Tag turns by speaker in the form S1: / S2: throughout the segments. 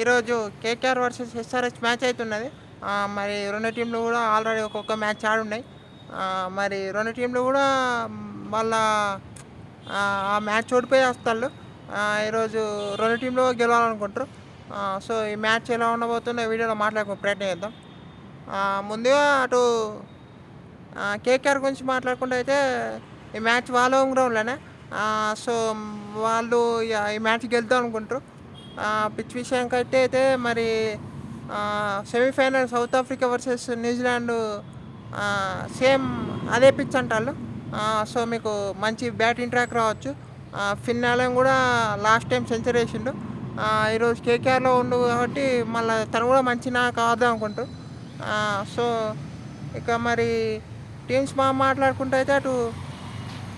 S1: ఈరోజు KKR versus SRH match అయితున్నది. మరి 2 టీంలు గూడా ఆల్రెడీ ఒక్కొక్క మ్యాచ్ ఆడున్నాయి. మరి 2 టీంలు గూడా వాళ్ళ ఆ మ్యాచ్ ఓడిపోయి వస్తాళ్ళు. ఈరోజు 2 టీంలు గెలవాలనుకుంటారు. సో, ఈ మ్యాచ్ ఎలా ఉండబోతుందో వీడియోలో మాట్లాడుకునే ప్రయత్నం చేద్దాం. ముందుగా అటు కేకేఆర్ గురించి మాట్లాడుకుంటే అయితే ఈ మ్యాచ్ వాళ్ళ హోమ్ గ్రౌండ్‌లోనే. సో, వాళ్ళు ఈ మ్యాచ్ గెలుద్దాం అనుకుంటారు. పిచ్ విషయానికైతే అయితే మరి semi-final south Africa versus New Zealand same అదే పిచ్ అంటాళ్ళు. సో, మీకు మంచి బ్యాటింగ్ ట్రాక్ రావచ్చు. ఫిన్ అలెన్ కూడా లాస్ట్ టైం సెంచరీ వేసిండు. ఈరోజు కేకేఆర్లో ఉండు కాబట్టి మళ్ళీ తను కూడా మంచి నాకు ఆడదాం అనుకుంటారు. సో, ఇక మరి టీమ్స్ మాట్లాడుకుంటే అయితే అటు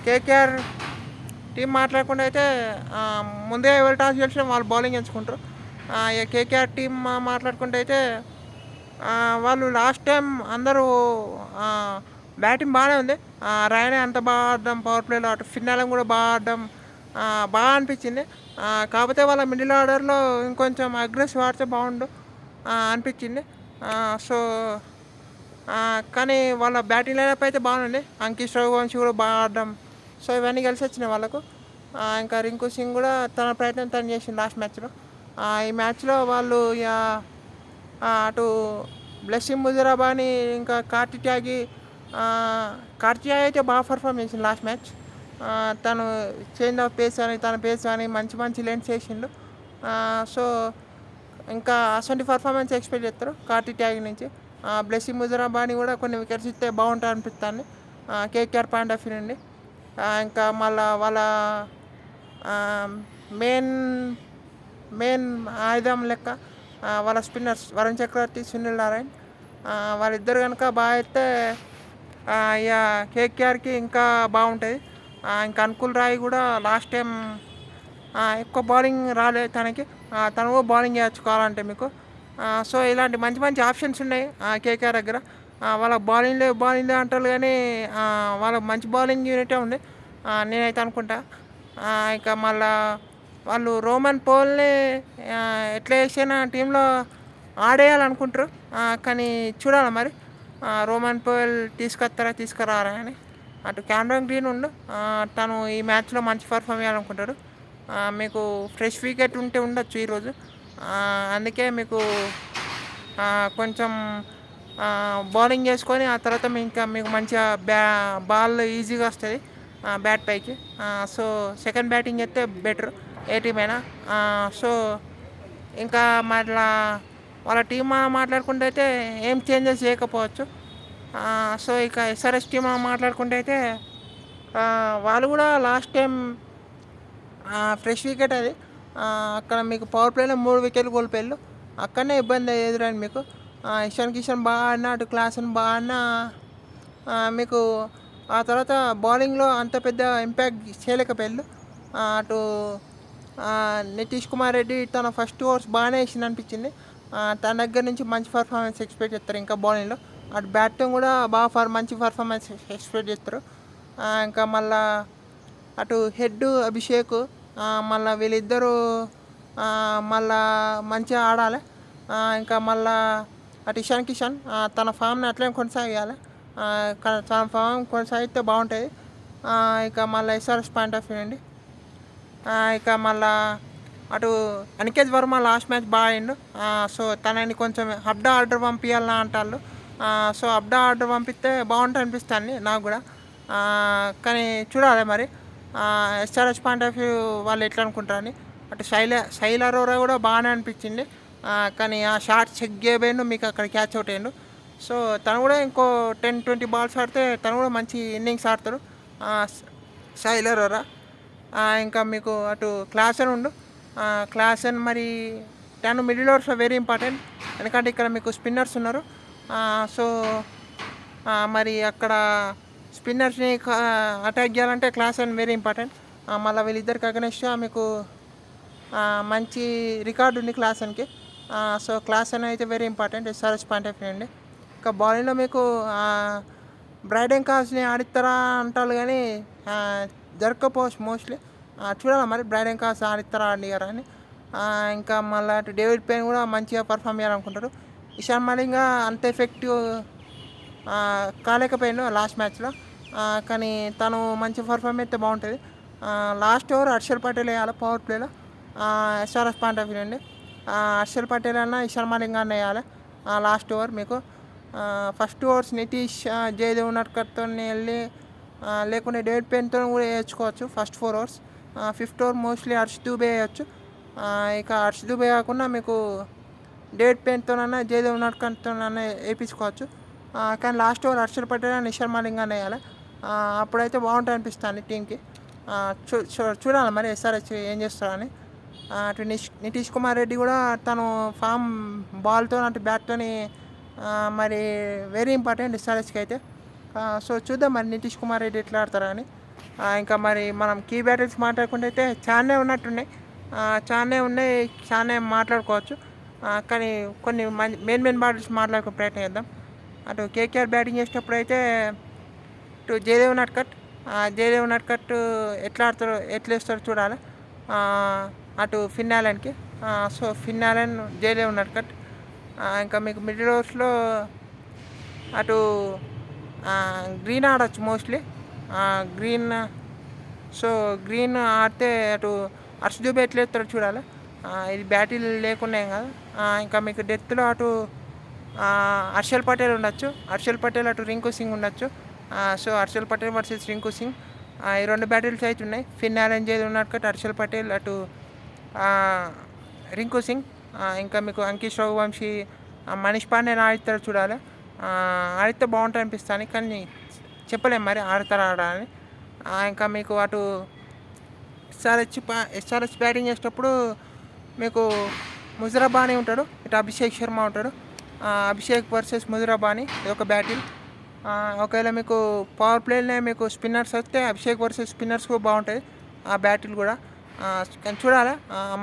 S1: కేకేఆర్ టీం మాట్లాడకుండా అయితే ముందే ఎవరు టాస్ గెలిచినా వాళ్ళు బౌలింగ్ ఎంచుకుంటారు. ఇక కేకేఆర్ టీం మాట్లాడుకుంటే అయితే వాళ్ళు లాస్ట్ టైం అందరూ బ్యాటింగ్ బాగానే ఉంది. రాయనే అంత బాగా ఆడడం పవర్ ప్లేలో, అటు ఫిన్నాలం కూడా బాగా ఆడడం బాగా అనిపించింది. కాకపోతే వాళ్ళ మిడిల్ ఆర్డర్లో ఇంకొంచెం అగ్రెసివ్ ఆడితే బాగుండు అనిపించింది. సో, కానీ వాళ్ళ బ్యాటింగ్ లైనప్ అయితే బాగుంది. అంకిష్ రఘువంశీ కూడా బాగా ఆడడం. సో, ఇవన్నీ కలిసి వచ్చినాయి వాళ్ళకు. ఇంకా రింకు సింగ్ కూడా తన ప్రయత్నం తను చేసింది లాస్ట్ మ్యాచ్లో. ఈ మ్యాచ్లో వాళ్ళు ఇక అటు బ్లెస్సింగ్ ముజరాబాని ఇంకా కార్తియాగి అయితే బాగా పర్ఫామ్ చేసింది లాస్ట్ మ్యాచ్. తను చేంజ్ ఆఫ్ పేస్ అని తన పేస్ కానీ మంచి మంచి లెన్స్ చేసిండు. సో, ఇంకా అసలు పర్ఫార్మెన్స్ ఎక్స్పెక్ట్ చేస్తారు కార్తియాగి నుంచి. బ్లెస్సింగ్ ముజరాబాని కూడా కొన్ని వికెట్స్ ఇస్తే బాగుంటుంది అనిపిస్తుంది కేకేఆర్ పాయింట్ ఆఫ్ వ్యూ నుండి. ఇంకా మళ్ళా వాళ్ళ మెయిన్ మెయిన్ ఆయుధం లెక్క వాళ్ళ స్పిన్నర్స్ వరుణ్ చక్రవర్తి, సునీల్ నారాయణ్ వాళ్ళిద్దరు కనుక బాగా అయితే ఇక కేకేఆర్కి ఇంకా బాగుంటుంది. ఇంకా అనుకుల్ రాయ్ కూడా లాస్ట్ టైం ఎక్కువ బౌలింగ్ రాలేదు తనకి. తను కూడా బౌలింగ్ చేయొచ్చు కావాలంటే మీకు. సో, ఇలాంటి మంచి మంచి ఆప్షన్స్ ఉన్నాయి కేకేఆర్ దగ్గర. వాళ్ళ బౌలింగ్ లేవు అంటారు కానీ వాళ్ళ మంచి బౌలింగ్ యూనిటే ఉంది నేనైతే అనుకుంటా. ఇక మళ్ళా వాళ్ళు రోమన్ పోల్ని ఎట్లా చేసినా టీంలో ఆడేయాలనుకుంటారు. కానీ చూడాలి మరి రోమన్ పోల్ తీసుకురారా అని. అటు క్యామరన్ గ్రీన్ ఉండు, తను ఈ మ్యాచ్లో మంచి పర్ఫామ్ చేయాలనుకుంటాడు. మీకు ఫ్రెష్ వికెట్ ఉంటే ఉండొచ్చు ఈరోజు. అందుకే మీకు కొంచెం బౌలింగ్ చేసుకొని ఆ తర్వాత మీకు మంచిగా బాల్ ఈజీగా వస్తుంది బ్యాట్ పైకి. సో, సెకండ్ బ్యాటింగ్ చేస్తే బెటర్ ఏ టీం అయినా. సో, ఇంకా మళ్ళా వాళ్ళ టీం మాట్లాడుకుంటే అయితే ఏం చేంజెస్ చేయకపోవచ్చు. సో, ఇక ఎస్ఆర్హెచ్ టీం మాట్లాడుకుంటే అయితే వాళ్ళు కూడా లాస్ట్ టైం ఫ్రెష్ వికెట్ అది. అక్కడ మీకు పవర్ ప్లేలో 3 వికెట్లు కోల్పోయారు. అక్కడనే ఇబ్బంది ఎదురైంది మీకు. ఇషాన్ కిషన్ బాగా ఆడినా, అటు క్లాసన్ బాగా ఆడినా మీకు ఆ తర్వాత బౌలింగ్లో అంత పెద్ద ఇంపాక్ట్ చేయలేకపోయారు. అటు నితీష్ కుమార్ రెడ్డి తన ఫస్ట్ ఓవర్స్ బాగానే వేసింది అనిపించింది. తన దగ్గర నుంచి మంచి పర్ఫార్మెన్స్ ఎక్స్పెక్ట్ చేస్తారు. ఇంకా బౌలింగ్లో అటు బ్యాటింగ్ కూడా బాగా మంచి పర్ఫార్మెన్స్ ఎక్స్పెక్ట్ చేస్తారు. ఇంకా మళ్ళా అటు హెడ్ అభిషేక్ మళ్ళీ వీళ్ళిద్దరూ మళ్ళా మంచిగా ఆడాలి. ఇంకా మళ్ళా అటు ఇషాన్ కిషన్ తన ఫామ్ని అట్లనే కొనసాగించాలి. తన ఫామ్ కొనసాగితే బాగుంటుంది. ఇక మళ్ళీ ఎస్ఆర్ఎస్ పాయింట్ ఆఫ్ వ్యూ అండి. ఇక మళ్ళా అటు అనికేత్ వర్మ లాస్ట్ మ్యాచ్ బాగా ఆడిండు. సో, తనని కొంచెం అప్డా ఆర్డర్ పంపించాలని అంటారు. సో, అప్డా ఆర్డర్ పంపిస్తే బాగుంటుంది అనిపిస్తుంది నాకు కూడా. కానీ చూడాలి మరి ఎస్ఆర్హెచ్ పాయింట్ ఆఫ్ వ్యూ వాళ్ళు ఎట్లా అనుకుంటారని. అటు శైల్ అరోరా కూడా బాగానే అనిపించింది. కానీ ఆ షార్ట్ చెక్ చేయబోయిండు, మీకు అక్కడ క్యాచ్ అవుట్ అయ్యిండు. సో, తను కూడా ఇంకో 10-20 బాల్స్ ఆడితే తను కూడా మంచి ఇన్నింగ్స్ ఆడతాడు శైల్ అరోరా. ఇంకా మీకు అటు క్లాసన్ ఉండు. క్లాసన్ మరి తను మిడిల్ ఓవర్స్లో వెరీ ఇంపార్టెంట్. ఎందుకంటే ఇక్కడ మీకు స్పిన్నర్స్ ఉన్నారు. సో, మరి అక్కడ స్పిన్నర్స్ని అటాక్ చేయాలంటే క్లాసన్ వెరీ ఇంపార్టెంట్. మళ్ళీ వీళ్ళిద్దరికి అగనెస్ట్గా మీకు మంచి రికార్డు ఉంది క్లాసన్కి. సో, క్లాసన్ అయితే very important SRH point of view అండి. ఇంకా బౌలింగ్లో మీకు బ్రైడెన్ కాస్ని ఆడిస్తారా అంటారు కానీ జరగకపోవచ్చు మోస్ట్లీ. చూడాలి మరి బ్రైడెన్ కాస్ ఆడిస్తారా ఆడియరా అని. ఇంకా మళ్ళీ అటు డేవిడ్ పేన్ కూడా మంచిగా పర్ఫామ్ చేయాలనుకుంటారు. ఇషాన్ మలింగ అంత ఎఫెక్టివ్ కాలేకపోయాడు లాస్ట్ మ్యాచ్లో. కానీ తను మంచి పర్ఫామ్ అయితే బాగుంటుంది. లాస్ట్ ఓవర్ హర్షల్ పటేల్ వేయాలి పవర్ ప్లేలో. ఎస్ఆర్ఎస్ పాయింట్ ఆఫ్ వ్యూ అండి. హర్షల్ పటేల్ అన్న ఇషాన్ మలింగ అన్న వేయాలి లాస్ట్ ఓవర్ మీకు. ఫస్ట్ ఓవర్స్ నితీష్ జయదేవ్ ఉనడ్కట్తో వెళ్ళి లేకుంటే డేవిడ్ పేన్తో కూడా వేయించుకోవచ్చు first 4 overs. Fifth over mostly Harsh Dubey వేయచ్చు. ఇక హర్ష్ దూబే కాకుండా మీకు డేవిడ్ పేన్తోనన్నా జయదేవ్ ఉనడ్కట్తోనన్నా వేయించుకోవచ్చు. కానీ లాస్ట్ ఓవర్ హర్షల్ పటేల్ అని ఇషాన్ మలింగ వేయాలి. అప్పుడైతే బాగుంటుంది అనిపిస్తుంది టీంకి. చూడాలి మరి ఎస్ఆర్హెచ్ ఏం చేస్తారని. అటు నితీష్ కుమార్ రెడ్డి కూడా తను ఫామ్ బాల్తో అటు బ్యాట్తో మరి వెరీ ఇంపార్టెంట్ ఎస్ఆర్హెచ్కి అయితే. సో చూద్దాం మరి నితీష్ కుమార్ రెడ్డి ఎట్లా ఆడతారని. ఇంకా మరి మనం కీ బ్యాటిల్స్ మాట్లాడుకుంటే అయితే చాలానే ఉన్నట్టున్నాయి. చాలానే మాట్లాడుకోవచ్చు. కానీ కొన్ని మెయిన్ బ్యాటిల్స్ మాట్లాడుకునే ప్రయత్నం చేద్దాం. అటు కేకేఆర్ బ్యాటింగ్ చేసేటప్పుడు అయితే ఇటు జయదేవ్ ఉనడ్కట్ ఎట్లా వేస్తారో చూడాలి. అటు ఫిన్ అలెన్కి. So Finn Allen, Jaydev Unadkat. ఇంకా మీకు మిడిల్ ఓవర్స్లో అటు గ్రీన్ ఆడచ్చు మోస్ట్లీ. గ్రీన్ ఆడితే అటు హర్ష్ దూబే ఎట్లా వేస్తారో చూడాలి. ఇది బ్యాటిల్ లేకుండా ఏం కాదు. ఇంకా మీకు డెత్లో అటు హర్షల్ పటేల్ ఉండొచ్చు. అటు రింకు సింగ్ ఉండొచ్చు. సో హర్షల్ పటేల్ వర్సెస్ రింకు సింగ్ ఈ 2 బ్యాటిల్స్ అయితే ఉన్నాయి. ఫిన్ అలెన్ జయదేవ్ ఉనడ్కట్, హర్షల్ పటేల్ అటు రింకు సింగ్. ఇంకా మీకు అంకిష్ రఘువంశీ, మనీష్ పాండే ఆడితారు చూడాలి. ఆడితే బాగుంటుంది అనిపిస్తుంది కానీ చెప్పలేము మరి ఆడని. ఇంకా మీకు అటు ఎస్ఆర్హెచ్ బ్యాటింగ్ చేసేటప్పుడు మీకు ముజరాబానీ ఉంటాడు, ఇటు అభిషేక్ శర్మ ఉంటాడు. అభిషేక్ వర్సెస్ ముజరాబానీ ఇది ఒక బ్యాటిల్. ఒకవేళ మీకు పవర్ ప్లేలోనే మీకు స్పిన్నర్స్ వస్తే అభిషేక్ వర్సెస్ స్పిన్నర్స్ కూడా బాగుంటుంది ఆ బ్యాటిల్ కూడా. కానీ చూడాలి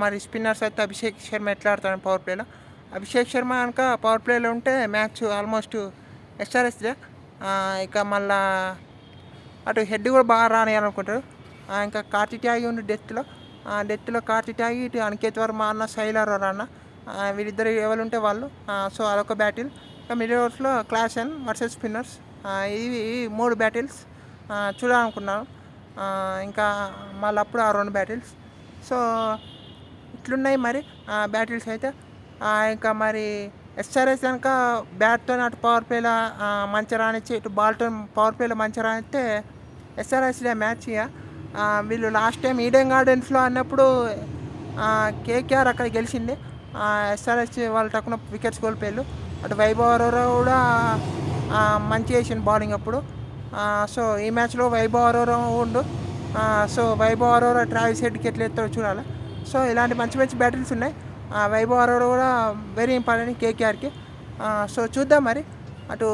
S1: మరి స్పిన్నర్స్ అయితే అభిషేక్ శర్మ ఎట్లా ఆడతాడు పవర్ ప్లేలో. అభిషేక్ శర్మ కనుక పవర్ ప్లేలో ఉంటే మ్యాచ్ ఆల్మోస్ట్ ఎస్ఆర్హెచ్దే. ఇక మళ్ళా అటు హెడ్ కూడా బాగా రానియాలనుకుంటారు. ఇంకా కార్తీ త్యాగి ఉండి డెత్లో కార్తీ త్యాగి, ఇటు అనికేత్ వర్మ అన్న, సైలర్ అన్న వీళ్ళిద్దరు ఎవరు ఉంటే వాళ్ళు. సో అదొక బ్యాటిల్. ఇంకా మిడిల్ ఓవర్స్లో క్లాసెన్ వర్సెస్ స్పిన్నర్స్. ఇవి 3 బ్యాటిల్స్ చూడాలనుకున్నాను. ఇంకా మళ్ళీ అప్పుడు ఆ 2 బ్యాటిల్స్. సో ఇట్లున్నాయి మరి బ్యాటిల్స్ అయితే. ఇంకా మరి ఎస్ఆర్హెచ్ కనుక బ్యాట్తో అటు పవర్ ప్లేలో మంచి రానిచ్చి ఇటు బాల్తో పవర్ ప్లేలో మంచి రానిస్తే ఎస్ఆర్హెచ్దే మ్యాచ్. ఇక వీళ్ళు లాస్ట్ టైం ఈడెన్ గార్డెన్స్లో అన్నప్పుడు కేకేఆర్ అక్కడ గెలిచింది. ఎస్ఆర్హెచ్ వాళ్ళు తక్కువ వికెట్స్ కోల్పోయారు. అటు వైభవ్ అరోరా కూడా మంచి చేసిండు బౌలింగ్ అప్పుడు. సో ఈ మ్యాచ్లో వైభవ్ అరోరా ఉండు. సో వైభవ్ అరోరా ట్రావిస్ హెడ్కి ఎట్లా ఎత్తారో చూడాలి. సో ఇలాంటి మంచి బ్యాటిల్స్ ఉన్నాయి. వైభవ్ అరోరా కూడా వెరీ ఇంపార్టెంట్ కేకేఆర్కి. సో చూద్దాం మరి అటు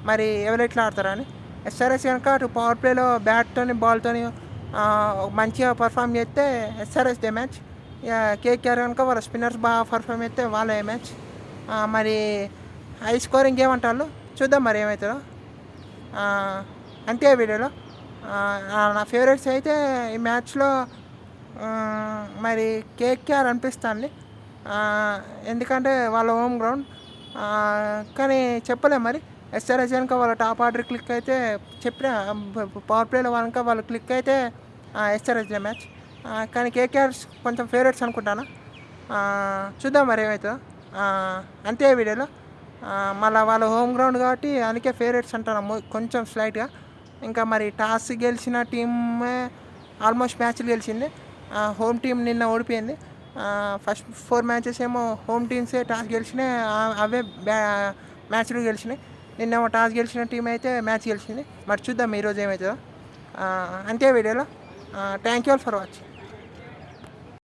S1: మరి ఎవరు ఎట్లా ఆడతారని. ఎస్ఆర్హెచ్ కనుక అటు పవర్ ప్లేలో బ్యాట్తోని బాల్తోని మంచిగా పర్ఫామ్ చేస్తే ఎస్ఆర్హెచ్దే మ్యాచ్. కేకేఆర్ కనుక వాళ్ళ స్పిన్నర్స్ బాగా పర్ఫామ్ చేస్తే వాళ్ళే మ్యాచ్. మరి హై స్కోరింగ్ ఏమంటారు చూద్దాం మరి ఏమవుతుందో. అంతే వీడియోలో. నా ఫేవరెట్స్ అయితే ఈ మ్యాచ్లో మరి కేకేఆర్ అనిపిస్తుంది. ఎందుకంటే వాళ్ళ హోమ్ గ్రౌండ్. కానీ చెప్పలేం మరి ఎస్ఆర్హెచ్ కనుక వాళ్ళ టాప్ ఆర్డర్ క్లిక్ అయితే చెప్పిన పవర్ ప్లేలో కనుక వాళ్ళు క్లిక్ అయితే ఎస్ఆర్హెచ్దే మ్యాచ్. కానీ కేకేఆర్ కొంచెం ఫేవరెట్స్ అనుకుంటాను. చూద్దాం మరి ఏమవుతుందో. అంతే వీడియోలో. మళ్ళీ వాళ్ళ హోమ్ గ్రౌండ్ కాబట్టి అందుకే ఫేవరెట్స్ అంటాను కొంచెం స్లైట్గా. ఇంకా మరి టాస్ గెలిచిన టీమే ఆల్మోస్ట్ మ్యాచ్లు గెలిచింది. హోమ్ టీం నిన్న ఓడిపోయింది. ఫస్ట్ 4 మ్యాచెస్ ఏమో హోమ్ టీమ్సే టాస్ గెలిచినాయి, అవే మ్యాచ్లు గెలిచినాయి. నిన్నేమో టాస్ గెలిచిన టీం అయితే మ్యాచ్ గెలిచింది. మరి చూద్దాం ఈరోజు ఏమవుతుందో. అంతే వీడియోలో. Thank you all for watching.